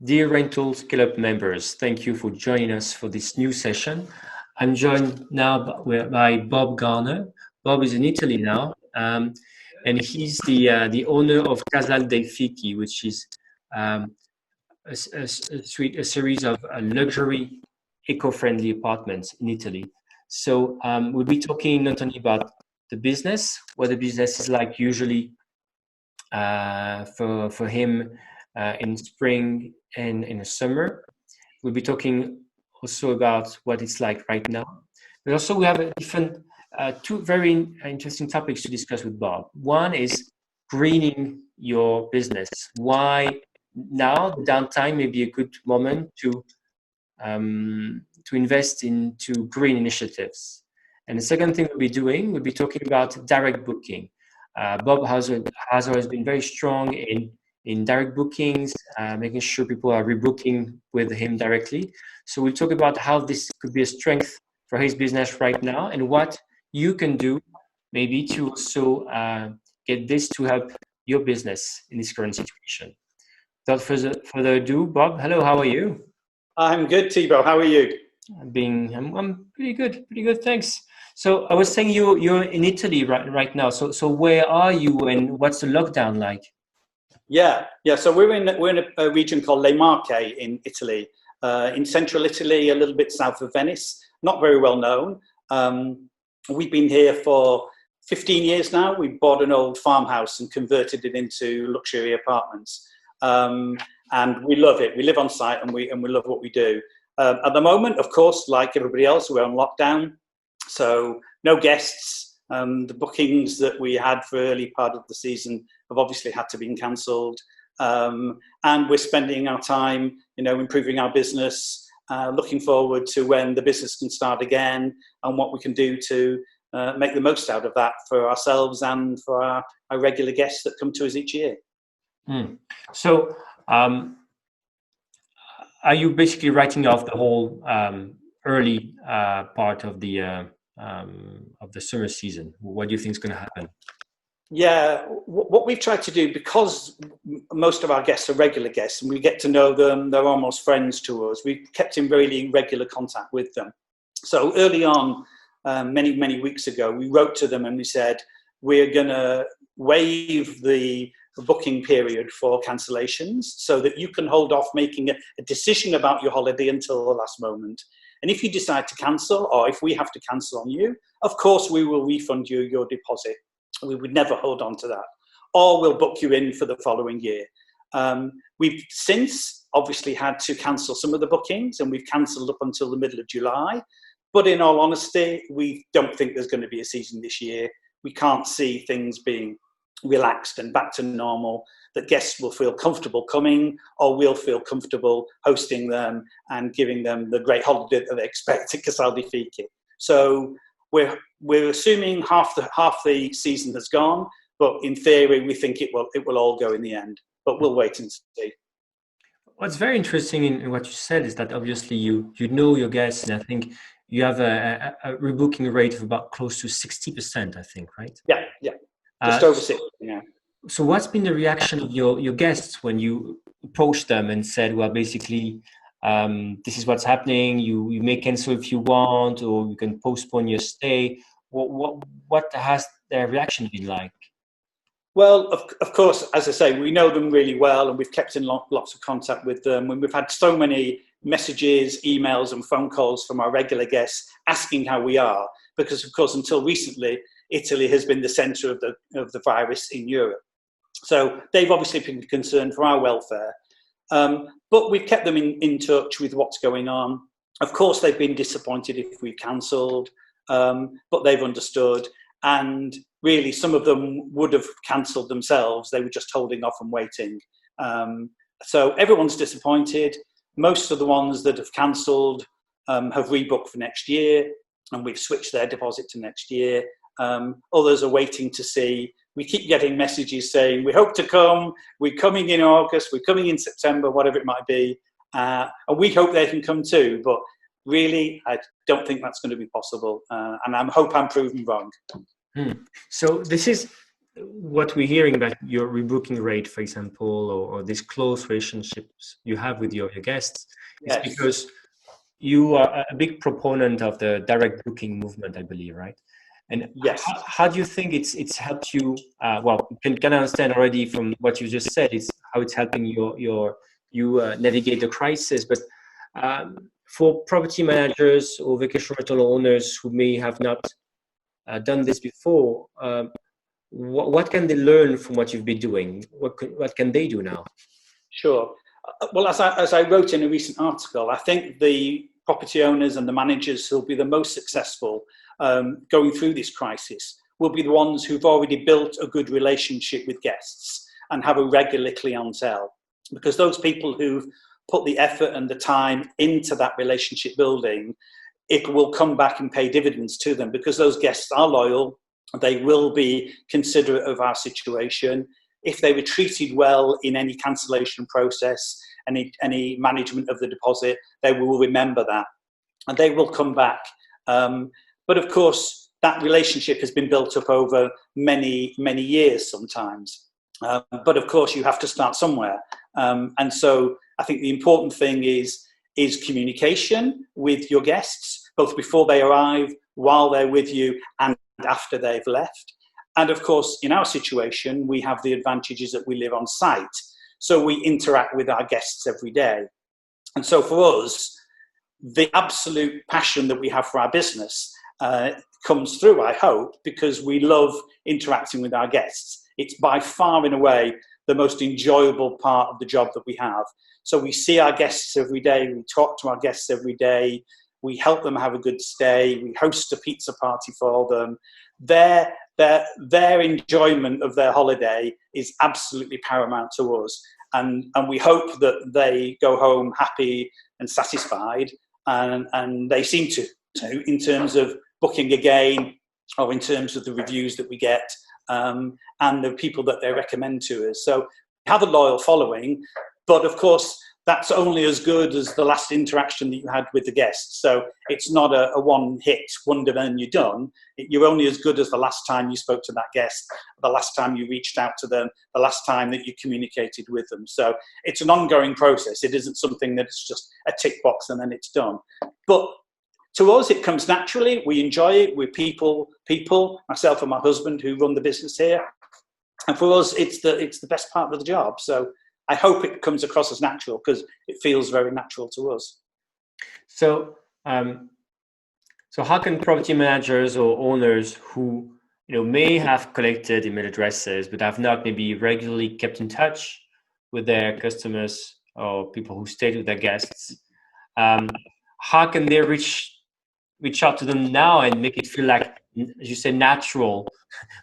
Dear Rental Scale-Up members, thank you for joining us for this new session. I'm joined now by Bob Garner. Bob is in Italy now, and he's the owner of Casal dei Fichi, which is a series of luxury, eco-friendly apartments in Italy. So we'll be talking not only about the business, what the business is like usually for him in spring and in the summer. We'll be talking also about what it's like right now. But also we have two very interesting topics to discuss with Bob. One is greening your business. Why now the downtime may be a good moment to invest into green initiatives. And the second thing we'll be talking about direct booking. Bob has always been very strong in direct bookings, making sure people are rebooking with him directly. So we'll talk about how this could be a strength for his business right now and what you can do maybe to also get this to help your business in this current situation. Without further ado, Bob, hello, how are you? I'm good, Thibaut. How are you? I'm pretty good, thanks. So I was saying you're in Italy right now. So where are you and what's the lockdown like? Yeah. So we're in a region called Le Marche in Italy, in central Italy, a little bit south of Venice. Not very well known. We've been here for 15 years now. We bought an old farmhouse and converted it into luxury apartments, and we love it. We live on site and we love what we do. At the moment, of course, like everybody else, we're on lockdown, so no guests. The bookings that we had for early part of the season have obviously had to be cancelled, and we're spending our time, improving our business, looking forward to when the business can start again and what we can do to make the most out of that for ourselves and for our regular guests that come to us each year. So, are you basically writing off the whole early part of the summer season? What do you think is going to happen? Yeah, what we've tried to do, because most of our guests are regular guests and we get to know them, they're almost friends to us. We've kept in really regular contact with them. So early on, many weeks ago, we wrote to them and we said, we're going to waive the booking period for cancellations so that you can hold off making a decision about your holiday until the last moment. And if you decide to cancel, or if we have to cancel on you, of course we will refund you your deposit. We would never hold on to that. Or we'll book you in for the following year. We've since obviously had to cancel some of the bookings, and we've cancelled up until the middle of July. But in all honesty, we don't think there's going to be a season this year. We can't see things being relaxed and back to normal, that guests will feel comfortable coming, or we'll feel comfortable hosting them and giving them the great holiday that they expect at Casal dei Fichi. So we're assuming half the season has gone, but in theory we think it will all go in the end. But we'll wait and see. What's very interesting in what you said is that obviously you know your guests, and I think you have a rebooking rate of about close to 60%, I think, right? Yeah. Just over 60, yeah. So what's been the reaction of your guests when you approached them and said, well, basically, this is what's happening, you may cancel if you want, or you can postpone your stay? What has their reaction been like? Well, of course, as I say, we know them really well, and we've kept in lots of contact with them, and we've had so many messages, emails and phone calls from our regular guests asking how we are, because of course until recently Italy has been the centre of the virus in Europe. So they've obviously been concerned for our welfare. But we've kept them in touch with what's going on. Of course, they've been disappointed if we've cancelled, but they've understood. And really, some of them would have cancelled themselves. They were just holding off and waiting. So everyone's disappointed. Most of the ones that have cancelled have rebooked for next year, and we've switched their deposit to next year. Others are waiting to see. We keep getting messages saying, we hope to come, we're coming in August, we're coming in September, whatever it might be. And we hope they can come too. But really, I don't think that's going to be possible. And I hope I'm proven wrong. So this is what we're hearing about your rebooking rate, for example, or these close relationships you have with your guests, is Yes. because you are a big proponent of the direct booking movement, I believe, right? And Yes. how do you think it's helped you? Well, you can understand already from what you just said, it's how it's helping you navigate the crisis. But for property managers or vacation rental owners who may have not done this before, what can they learn from what you've been doing? What can they do now? Sure. Well, as I wrote in a recent article, I think the property owners and the managers who'll be the most successful going through this crisis will be the ones who've already built a good relationship with guests and have a regular clientele. Because those people who've put the effort and the time into that relationship building, it will come back and pay dividends to them, because those guests are loyal. They will be considerate of our situation. If they were treated well in any cancellation process, any management of the deposit, they will remember that and they will come back. But of course, that relationship has been built up over many, many years sometimes. But of course, you have to start somewhere. And so I think the important thing is communication with your guests, both before they arrive, while they're with you, and after they've left. And of course, in our situation, we have the advantages that we live on site. So we interact with our guests every day. And so for us, the absolute passion that we have for our business comes through, I hope, because we love interacting with our guests. It's by far and away the most enjoyable part of the job that we have. So we see our guests every day, we talk to our guests every day, we help them have a good stay, we host a pizza party for them. Their enjoyment of their holiday is absolutely paramount to us. And we hope that they go home happy and satisfied, and they seem to in terms of booking again, or in terms of the reviews that we get, and the people that they recommend to us. So we have a loyal following, but of course, that's only as good as the last interaction that you had with the guests. So it's not a one-hit wonder and you're done. You're only as good as the last time you spoke to that guest, the last time you reached out to them, the last time that you communicated with them. So it's an ongoing process. It isn't something that's just a tick box and then it's done. But to us, it comes naturally. We enjoy it. We're people, myself and my husband who run the business here. And for us, it's the best part of the job. So I hope it comes across as natural, because it feels very natural to us. So, so how can property managers or owners who may have collected email addresses but have not maybe regularly kept in touch with their customers or people who stayed with their guests, how can they reach out to them now and make it feel like, as you say, natural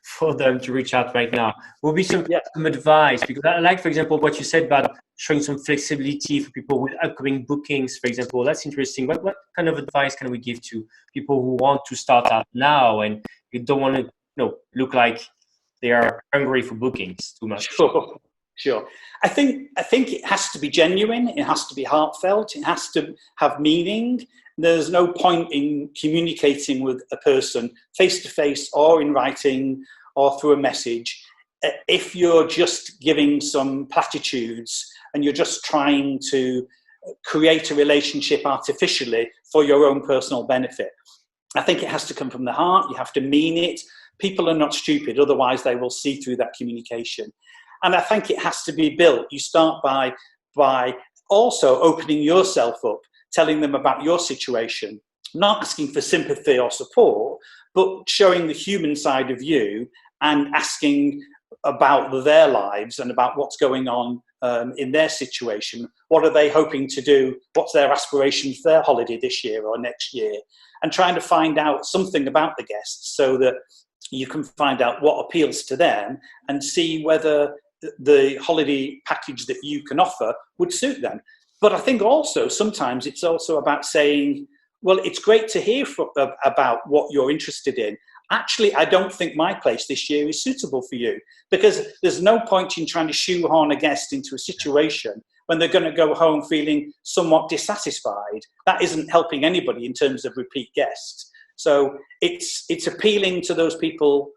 for them to reach out right now? Will be some advice, because I like, for example, what you said about showing some flexibility for people with upcoming bookings, for example. That's interesting. What kind of advice can we give to people who want to start out now and you don't want to look like they are hungry for bookings too much? Sure. I think it has to be genuine. It has to be heartfelt. It has to have meaning. There's no point in communicating with a person face-to-face or in writing or through a message if you're just giving some platitudes and you're just trying to create a relationship artificially for your own personal benefit. I think it has to come from the heart. You have to mean it. People are not stupid, otherwise they will see through that communication. And I think it has to be built. You start by also opening yourself up, telling them about your situation, not asking for sympathy or support, but showing the human side of you and asking about their lives and about what's going on in their situation. What are they hoping to do? What's their aspirations for their holiday this year or next year? And trying to find out something about the guests so that you can find out what appeals to them and see whether the holiday package that you can offer would suit them. But I think also sometimes it's also about saying, well, it's great to hear about what you're interested in. Actually, I don't think my place this year is suitable for you, because there's no point in trying to shoehorn a guest into a situation when they're going to go home feeling somewhat dissatisfied. That isn't helping anybody in terms of repeat guests. So it's appealing to those people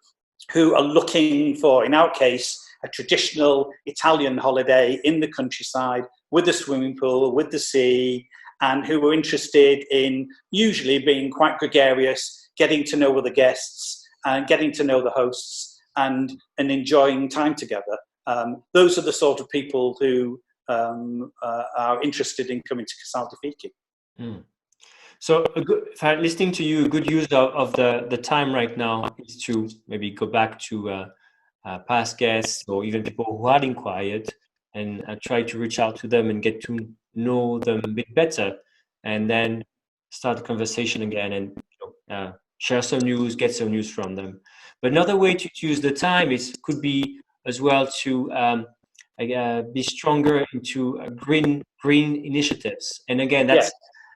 who are looking for, in our case, a traditional Italian holiday in the countryside with a swimming pool, with the sea, and who are interested in usually being quite gregarious, getting to know other guests and getting to know the hosts and enjoying time together. Those are the sort of people who are interested in coming to Casal di Fichi. Mm. So listening to you, a good use of the time right now is to maybe go back to past guests or even people who had inquired and try to reach out to them and get to know them a bit better, and then start the conversation again and share some news, get some news from them. But another way to use the time could be as well to be stronger into green initiatives. And again, that's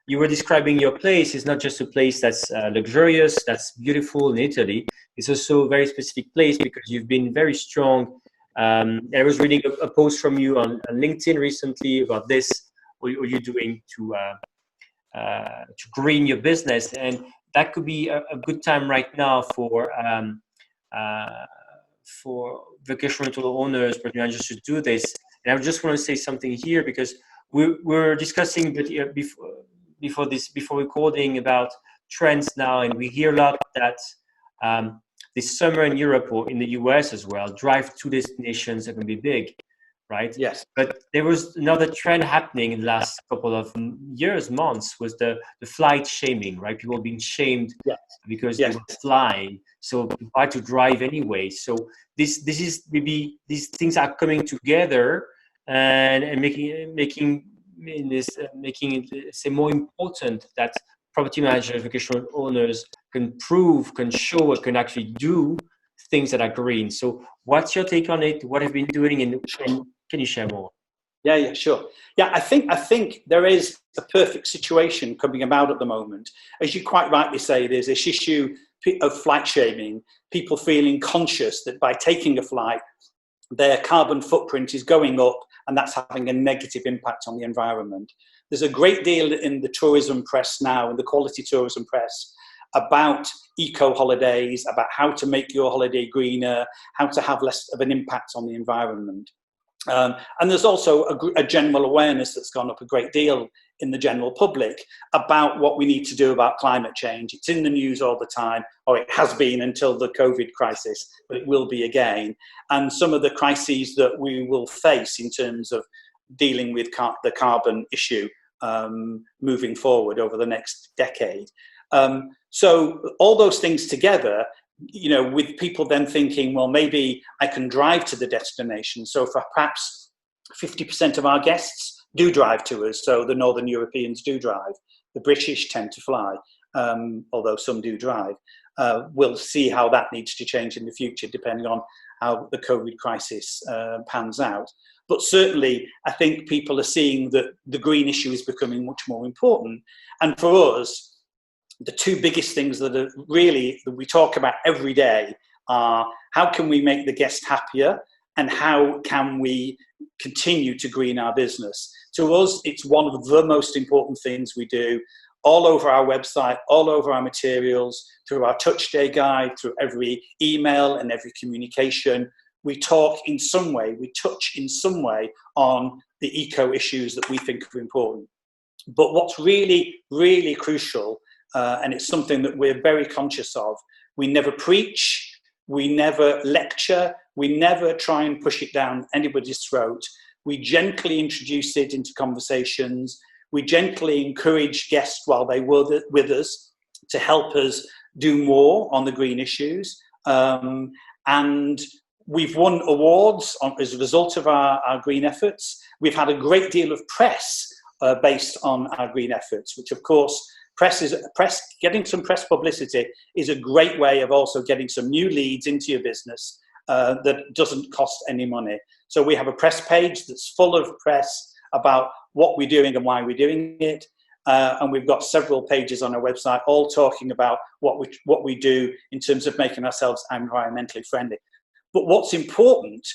you were describing your place is not just a place that's luxurious, that's beautiful in Italy. It's also a very specific place because you've been very strong. I was reading a post from you on LinkedIn recently about this. What are you doing to green your business? And that could be a good time right now for vacation rental owners, but managers to do this. And I just want to say something here because we're discussing before recording about trends now, and we hear a lot that this summer in Europe or in the US as well, drive-to destinations are going to be big, right? Yes. But there was another trend happening in the last couple of months, was the flight shaming, right? People being shamed because they were flying, so why to drive anyway? So this is maybe these things are coming together and making it say more important that property managers, vacation owners can show, can actually do things that are green. So what's your take on it? What have you been doing, and can you share more? Yeah, sure. Yeah, I think there is a perfect situation coming about at the moment. As you quite rightly say, there's this issue of flight shaming, people feeling conscious that by taking a flight, their carbon footprint is going up, and that's having a negative impact on the environment. There's a great deal in the tourism press now, in the quality tourism press, about eco-holidays, about how to make your holiday greener, how to have less of an impact on the environment. And there's also a general awareness that's gone up a great deal in the general public about what we need to do about climate change. It's in the news all the time, or it has been until the COVID crisis, but it will be again. And some of the crises that we will face in terms of dealing with the carbon issue moving forward over the next decade. So all those things together, with people then thinking, well, maybe I can drive to the destination. So for perhaps 50% of our guests do drive to us. So the Northern Europeans do drive. The British tend to fly, although some do drive. We'll see how that needs to change in the future, depending on how the COVID crisis pans out. But certainly, I think people are seeing that the green issue is becoming much more important. And for us, the two biggest things that we talk about every day are how can we make the guest happier and how can we continue to green our business. To us, it's one of the most important things we do, all over our website, all over our materials, through our touch day guide, through every email and every communication. We talk in some way, we touch in some way on the eco issues that we think are important. But what's really, really crucial, and it's something that we're very conscious of, we never preach, we never lecture, we never try and push it down anybody's throat. We gently introduce it into conversations. We gently encourage guests while they were with us to help us do more on the green issues. And we've won awards as a result of our green efforts. We've had a great deal of press based on our green efforts, which of course, getting some press publicity is a great way of also getting some new leads into your business that doesn't cost any money. So we have a press page that's full of press about what we're doing and why we're doing it. And we've got several pages on our website all talking about what we do in terms of making ourselves environmentally friendly. But what's important,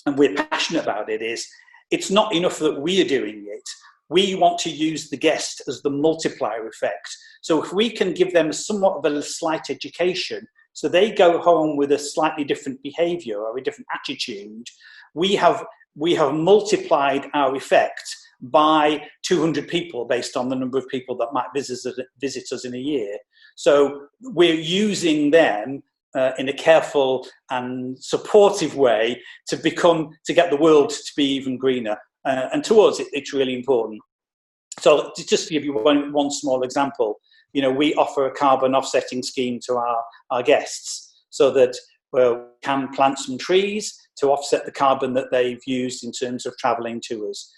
and we're passionate about it, is it's not enough that we are doing it. We want to use the guest as the multiplier effect. So if we can give them somewhat of a slight education so they go home with a slightly different behavior or a different attitude, we have multiplied our effect by 200 people based on the number of people that might visit us in a year. So we're using them in a careful and supportive way to get the world to be even greener. And to us, it's really important. So to just give you one small example, we offer a carbon offsetting scheme to our guests so that we can plant some trees to offset the carbon that they've used in terms of traveling to us.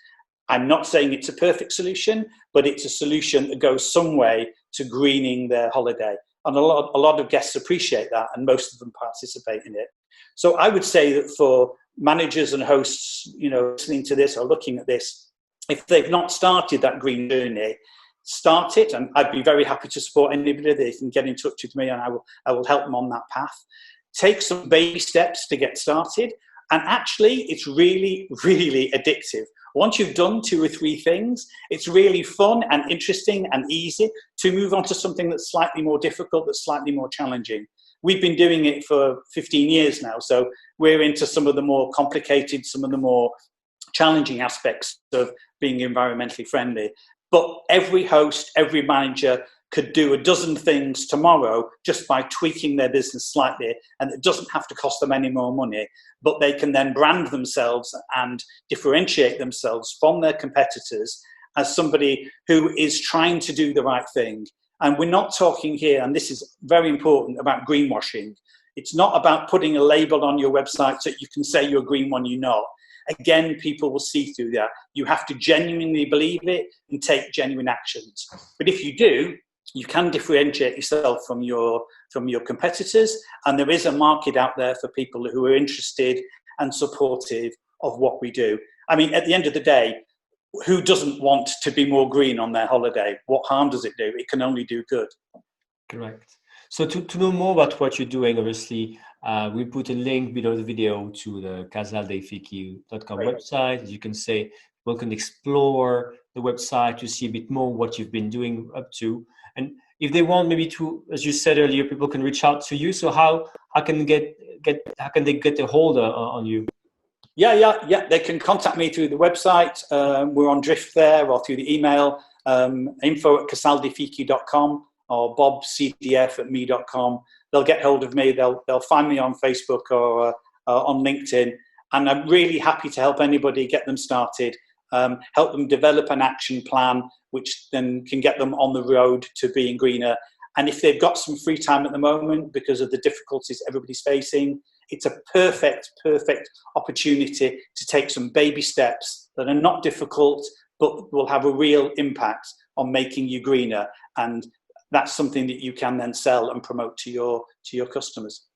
I'm not saying it's a perfect solution, but it's a solution that goes some way to greening their holiday. And a lot of guests appreciate that, and most of them participate in it. So I would say that for managers and hosts, listening to this or looking at this, if they've not started that green journey, start it. And I'd be very happy to support anybody. They can get in touch with me and I will help them on that path. Take some baby steps to get started. And actually, it's really, really addictive. Once you've done 2 or 3 things, it's really fun and interesting and easy to move on to something that's slightly more difficult, that's slightly more challenging. We've been doing it for 15 years now, so we're into some of the more complicated, some of the more challenging aspects of being environmentally friendly. But every host, every manager could do a dozen things tomorrow just by tweaking their business slightly, and it doesn't have to cost them any more money, but they can then brand themselves and differentiate themselves from their competitors as somebody who is trying to do the right thing. And we're not talking here, and this is very important, about greenwashing. It's not about putting a label on your website so you can say you're green when you're not. Again, people will see through that. You have to genuinely believe it and take genuine actions. But if you do, you can differentiate yourself from your competitors, and there is a market out there for people who are interested and supportive of what we do. I mean, at the end of the day, who doesn't want to be more green on their holiday? What harm does it do? It can only do good. Correct. So to know more about what you're doing, obviously, we put a link below the video to the casaldeifichi.com website. As you can say, people can explore the website to see a bit more what you've been doing up to. And if they want maybe to, as you said earlier, people can reach out to you. So how can they get a hold on you? Yeah. They can contact me through the website. We're on Drift there, or through the email, info@casaldeifichi.com or bobcdf@me.com. They'll get hold of me. They'll find me on Facebook or on LinkedIn. And I'm really happy to help anybody get them started, help them develop an action plan, which then can get them on the road to being greener. And if they've got some free time at the moment because of the difficulties everybody's facing, it's a perfect opportunity to take some baby steps that are not difficult, but will have a real impact on making you greener. And that's something that you can then sell and promote to your customers.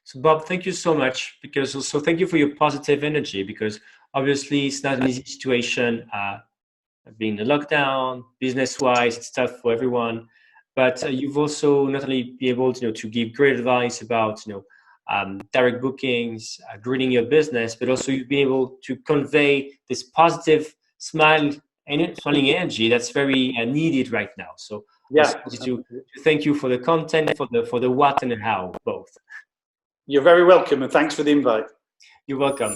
So Bob, thank you so much, because also thank you for your positive energy, because obviously it's not an easy situation, being in the lockdown, business-wise, it's tough for everyone. But you've also not only be able to give great advice about direct bookings, greening your business, but also you've been able to convey this positive smiling energy that's very needed right now. So yeah, to thank you for the content, for the what and the how, both. You're very welcome, and thanks for the invite. You're welcome.